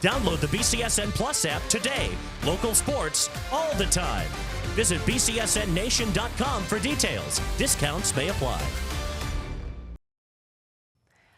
Download the BCSN Plus app today. Local sports all the time. Visit bcsnnation.com for details. Discounts may apply.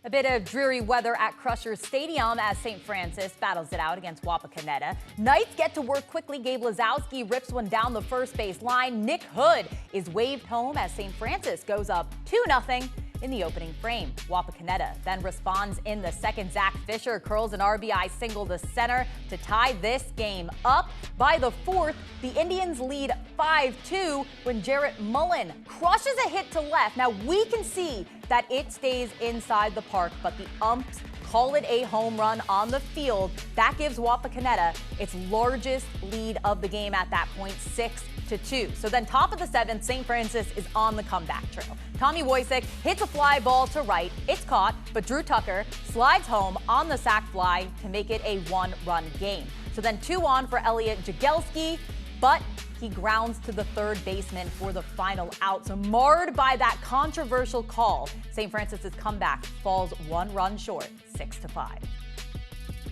A bit of dreary weather at Crusher Stadium as St. Francis battles it out against Wapakoneta. Knights get to work quickly. Gabe Lazowski rips one down the first base line. Nick Hood is waved home as St. Francis goes up 2-0 in the opening frame. Wapakoneta then responds in the second. Zach Fisher curls an RBI single to center to tie this game up. By the fourth, the Indians lead 5-2 when Jarrett Mullen crushes a hit to left. Now we can see that it stays inside the park, but the umps call it a home run on the field. That gives Wapakoneta its largest lead of the game at that point, 6-2. So then top of the seventh, St. Francis is on the comeback trail. Tommy Wojcik hits a fly ball to right. It's caught, but Drew Tucker slides home on the sac fly to make it a one-run game. So then 2 on for Elliot Jagielski, but he grounds to the third baseman for the final out. So marred by that controversial call, St. Francis's comeback falls 1 run short, 6-5.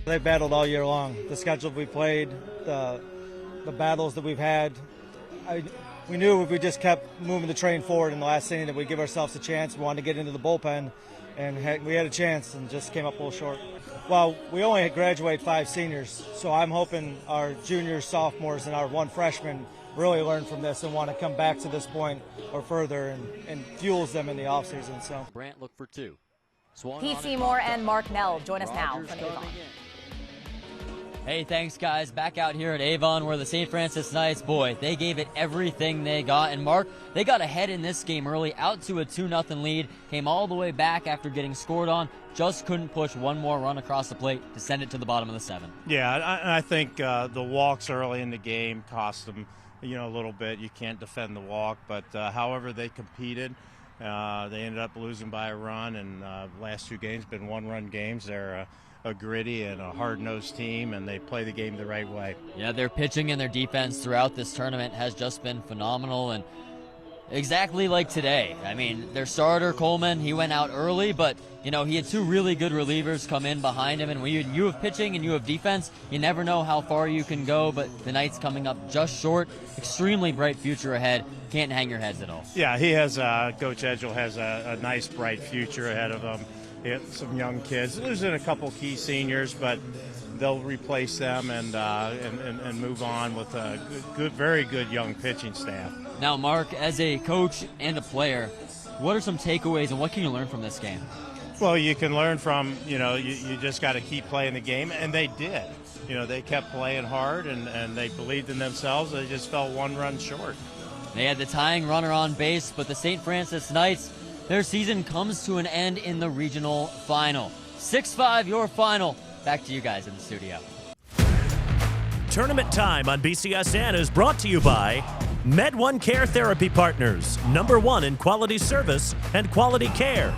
They've battled all year long. The schedule we played, the battles that we've had. We knew if we just kept moving the train forward in the last inning that we'd give ourselves a chance. We wanted to get into the bullpen, and we had a chance and just came up a little short. Well, we only graduate 5 seniors, so I'm hoping our juniors, sophomores, and our 1 freshman really learn from this and want to come back to this point or further and fuels them in the offseason. So Brant look for 2. Pete Seymour and Mark Nell join us now from Avon. Hey, thanks, guys. Back out here at Avon where the St. Francis Knights, boy, they gave it everything they got. And, Mark, they got ahead in this game early, out to a 2-0 lead, came all the way back after getting scored on, just couldn't push one more run across the plate to send it to the bottom of the 7th. Yeah, I think the walks early in the game cost them, a little bit. You can't defend the walk, but however they competed, they ended up losing by a run, and last 2 games been 1-run games. They're a gritty and a hard-nosed team, and they play the game the right way. Yeah, their pitching and their defense throughout this tournament has just been phenomenal, and exactly like today. I mean, their starter, Coleman, he went out early, but, he had 2 really good relievers come in behind him, and when you have pitching and you have defense, you never know how far you can go, but the Knights coming up just short. Extremely bright future ahead. Can't hang your heads at all. Yeah, he has, Coach Edgel has a nice, bright future ahead of him. He has some young kids, losing a couple key seniors, but they'll replace them and move on with a very good young pitching staff. Now, Mark, as a coach and a player, what are some takeaways and what can you learn from this game? Well, you can learn from, you just got to keep playing the game, and they did. They kept playing hard, and they believed in themselves. They just fell 1 run short. They had the tying runner on base, but the St. Francis Knights, their season comes to an end in the regional final. 6-5, your final. Back to you guys in the studio. Tournament Time on BCSN is brought to you by Med1 Care Therapy Partners, #1 in quality service and quality care.